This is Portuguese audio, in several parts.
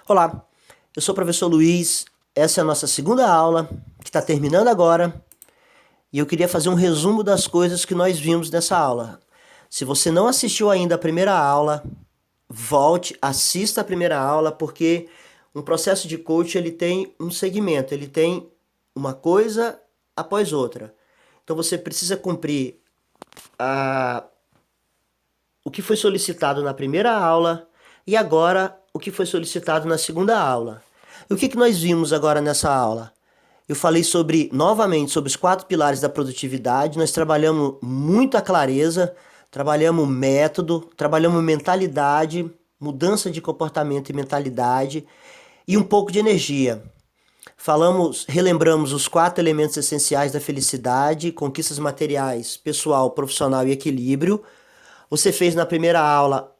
Olá, eu sou o professor Luiz, essa é a nossa segunda aula, que está terminando agora, e eu queria fazer um resumo das coisas que nós vimos nessa aula. Se você não assistiu ainda a primeira aula, volte, assista a primeira aula, porque um processo de coach ele tem um segmento, ele tem uma coisa após outra. Então você precisa cumprir o que foi solicitado na primeira aula e agora o que foi solicitado na segunda aula. E o que nós vimos agora nessa aula? Eu falei novamente, sobre os 4 pilares da produtividade. Nós trabalhamos muito a clareza, trabalhamos método, trabalhamos mentalidade, mudança de comportamento e mentalidade e um pouco de energia. Relembramos os 4 elementos essenciais da felicidade: conquistas materiais, pessoal, profissional e equilíbrio. Você fez na primeira aula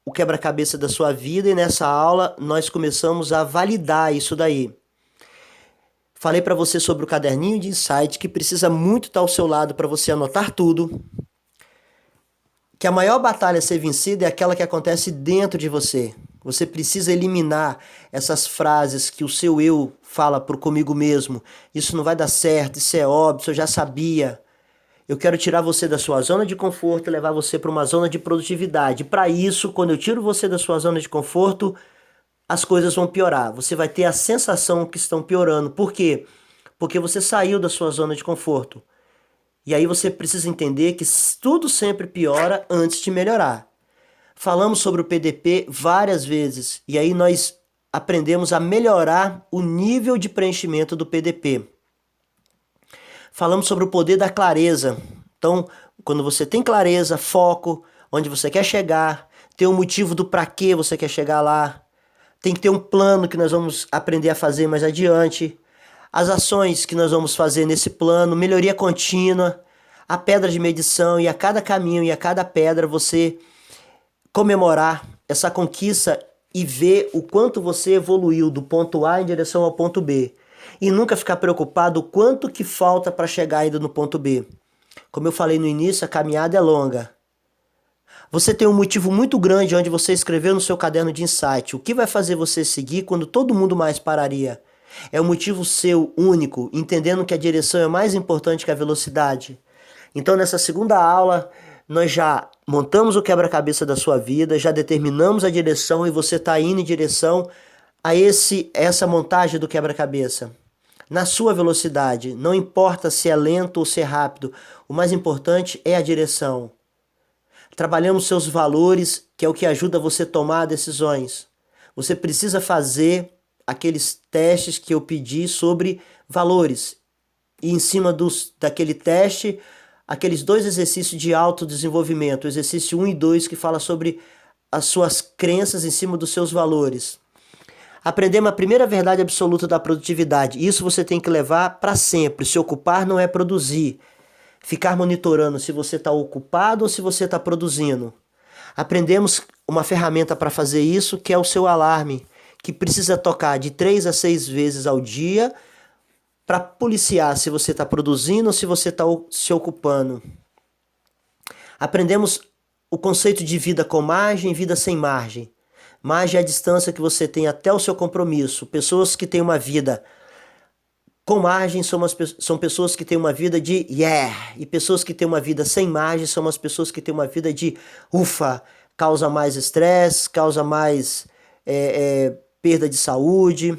o quebra-cabeça da sua vida e nessa aula nós começamos a validar isso daí. Falei para você sobre o caderninho de insight, que precisa muito estar ao seu lado para você anotar tudo. Que a maior batalha a ser vencida é aquela que acontece dentro de você. Você precisa eliminar essas frases que o seu eu fala comigo mesmo. Isso não vai dar certo, isso é óbvio, isso eu já sabia. Eu quero tirar você da sua zona de conforto e levar você para uma zona de produtividade. Para isso, quando eu tiro você da sua zona de conforto, as coisas vão piorar. Você vai ter a sensação que estão piorando. Por quê? Porque você saiu da sua zona de conforto. E aí você precisa entender que tudo sempre piora antes de melhorar. Falamos sobre o PDP várias vezes. E aí nós aprendemos a melhorar o nível de preenchimento do PDP. Falamos sobre o poder da clareza. Então, quando você tem clareza, foco, onde você quer chegar, ter um motivo do para que você quer chegar lá, tem que ter um plano que nós vamos aprender a fazer mais adiante, as ações que nós vamos fazer nesse plano, melhoria contínua, a pedra de medição, e a cada caminho e a cada pedra você comemorar essa conquista e ver o quanto você evoluiu do ponto A em direção ao ponto B. E nunca ficar preocupado o quanto que falta para chegar ainda no ponto B. Como eu falei no início, a caminhada é longa. Você tem um motivo muito grande onde você escreveu no seu caderno de insight. O que vai fazer você seguir quando todo mundo mais pararia? É um motivo seu, único, entendendo que a direção é mais importante que a velocidade. Então, nessa segunda aula, nós já montamos o quebra-cabeça da sua vida, já determinamos a direção e você está indo em direção a essa montagem do quebra-cabeça. Na sua velocidade, não importa se é lento ou se é rápido, o mais importante é a direção. Trabalhamos seus valores, que é o que ajuda você a tomar decisões. Você precisa fazer aqueles testes que eu pedi sobre valores. E em cima daquele teste, aqueles 2 exercícios de autodesenvolvimento, o exercício 1 e 2, que fala sobre as suas crenças em cima dos seus valores. Aprendemos a primeira verdade absoluta da produtividade. Isso você tem que levar para sempre. Se ocupar não é produzir. Ficar monitorando se você está ocupado ou se você está produzindo. Aprendemos uma ferramenta para fazer isso, que é o seu alarme, que precisa tocar de 3 a 6 vezes ao dia para policiar se você está produzindo ou se você está se ocupando. Aprendemos o conceito de vida com margem e vida sem margem. Margem é a distância que você tem até o seu compromisso. Pessoas que têm uma vida com margem são pessoas que têm uma vida de yeah. E pessoas que têm uma vida sem margem são as pessoas que têm uma vida de ufa. Causa mais estresse, causa mais perda de saúde.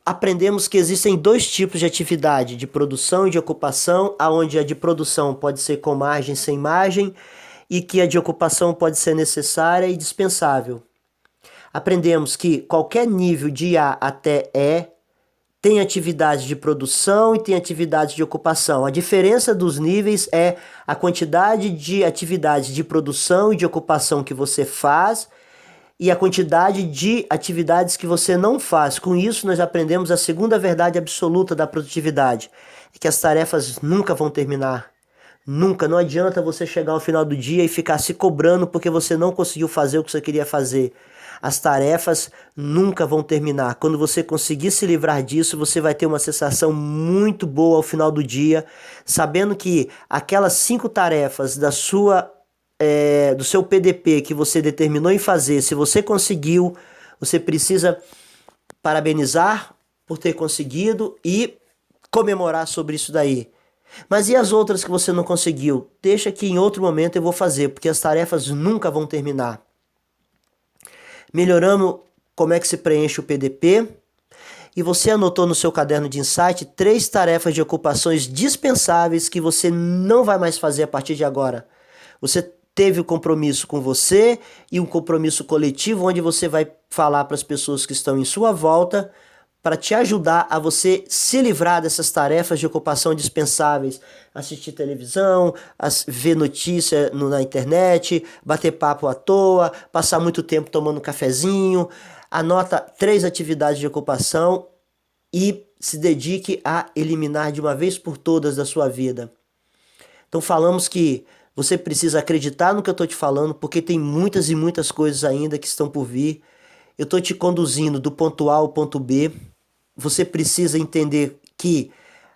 Aprendemos que existem 2 tipos de atividade, de produção e de ocupação, aonde a de produção pode ser com margem, sem margem, e que a de ocupação pode ser necessária e dispensável. Aprendemos que qualquer nível de A até E tem atividade de produção e tem atividade de ocupação. A diferença dos níveis é a quantidade de atividades de produção e de ocupação que você faz e a quantidade de atividades que você não faz. Com isso, nós aprendemos a segunda verdade absoluta da produtividade, é que as tarefas nunca vão terminar. Nunca, não adianta você chegar ao final do dia e ficar se cobrando porque você não conseguiu fazer o que você queria fazer. As tarefas nunca vão terminar. Quando você conseguir se livrar disso, você vai ter uma sensação muito boa ao final do dia, sabendo que aquelas 5 tarefas da sua do seu PDP que você determinou em fazer, se você conseguiu, você precisa parabenizar por ter conseguido e comemorar sobre isso daí. Mas e as outras que você não conseguiu? Deixa que em outro momento eu vou fazer, porque as tarefas nunca vão terminar. Melhoramos como é que se preenche o PDP. E você anotou no seu caderno de insight 3 tarefas de ocupações dispensáveis que você não vai mais fazer a partir de agora. Você teve o compromisso com você e um compromisso coletivo onde você vai falar para as pessoas que estão em sua volta para te ajudar a você se livrar dessas tarefas de ocupação dispensáveis. Assistir televisão, ver notícia na internet, bater papo à toa, passar muito tempo tomando um cafezinho. Anota 3 atividades de ocupação e se dedique a eliminar de uma vez por todas da sua vida. Então falamos que você precisa acreditar no que eu estou te falando, porque tem muitas e muitas coisas ainda que estão por vir. Eu estou te conduzindo do ponto A ao ponto B. Você precisa entender que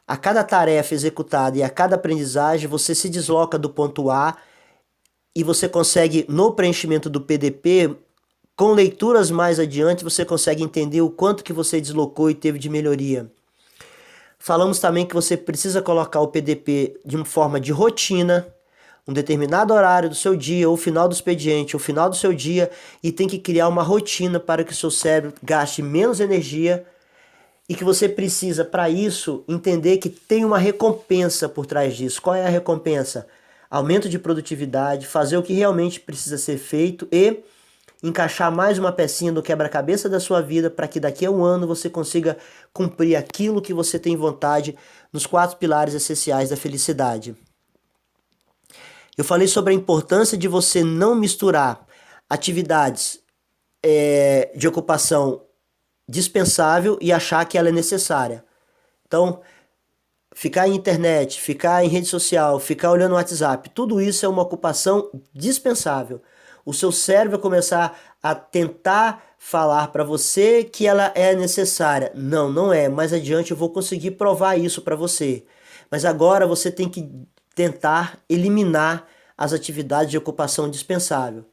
a cada tarefa executada e a cada aprendizagem, você se desloca do ponto A e você consegue, no preenchimento do PDP, com leituras mais adiante, você consegue entender o quanto que você deslocou e teve de melhoria. Falamos também que você precisa colocar o PDP de uma forma de rotina, um determinado horário do seu dia, ou final do expediente, ou final do seu dia, e tem que criar uma rotina para que o seu cérebro gaste menos energia e que você precisa, para isso, entender que tem uma recompensa por trás disso. Qual é a recompensa? Aumento de produtividade, fazer o que realmente precisa ser feito e encaixar mais uma pecinha no quebra-cabeça da sua vida para que daqui a um ano você consiga cumprir aquilo que você tem vontade nos 4 pilares essenciais da felicidade. Eu falei sobre a importância de você não misturar atividades de ocupação dispensável e achar que ela é necessária. Então, ficar em internet, ficar em rede social, ficar olhando o WhatsApp, tudo isso é uma ocupação dispensável. O seu cérebro vai começar a tentar falar para você que ela é necessária. Não, não é. Mais adiante eu vou conseguir provar isso para você. Mas agora você tem que tentar eliminar as atividades de ocupação dispensável.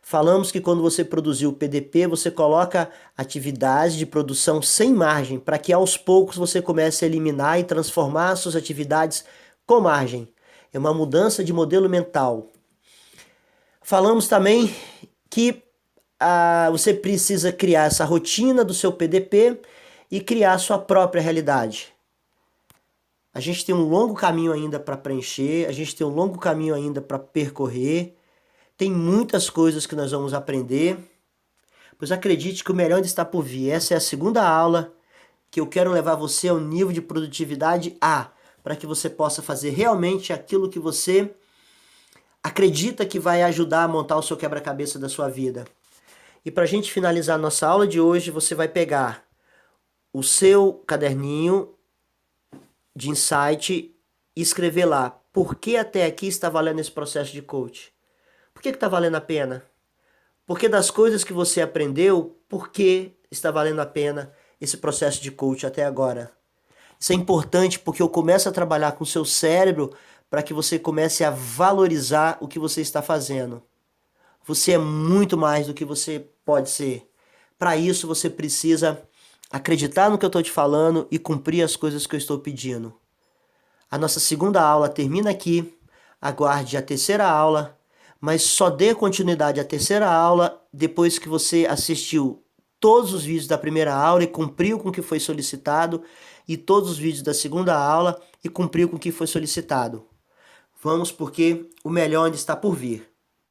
Falamos que quando você produzir o PDP, você coloca atividades de produção sem margem, para que aos poucos você comece a eliminar e transformar suas atividades com margem. É uma mudança de modelo mental. Falamos também que você precisa criar essa rotina do seu PDP e criar a sua própria realidade. A gente tem um longo caminho ainda para preencher, a gente tem um longo caminho ainda para percorrer. Tem muitas coisas que nós vamos aprender, pois acredite que o melhor ainda está por vir. Essa é a segunda aula que eu quero levar você ao nível de produtividade A, para que você possa fazer realmente aquilo que você acredita que vai ajudar a montar o seu quebra-cabeça da sua vida. E para a gente finalizar nossa aula de hoje, você vai pegar o seu caderninho de insight e escrever lá: por que até aqui está valendo esse processo de coach? Por que está valendo a pena? Porque das coisas que você aprendeu, por que está valendo a pena esse processo de coach até agora? Isso é importante porque eu começo a trabalhar com o seu cérebro para que você comece a valorizar o que você está fazendo. Você é muito mais do que você pode ser. Para isso você precisa acreditar no que eu estou te falando e cumprir as coisas que eu estou pedindo. A nossa segunda aula termina aqui. Aguarde a terceira aula, mas só dê continuidade à terceira aula depois que você assistiu todos os vídeos da primeira aula e cumpriu com o que foi solicitado, e todos os vídeos da segunda aula e cumpriu com o que foi solicitado. Vamos, porque o melhor ainda está por vir.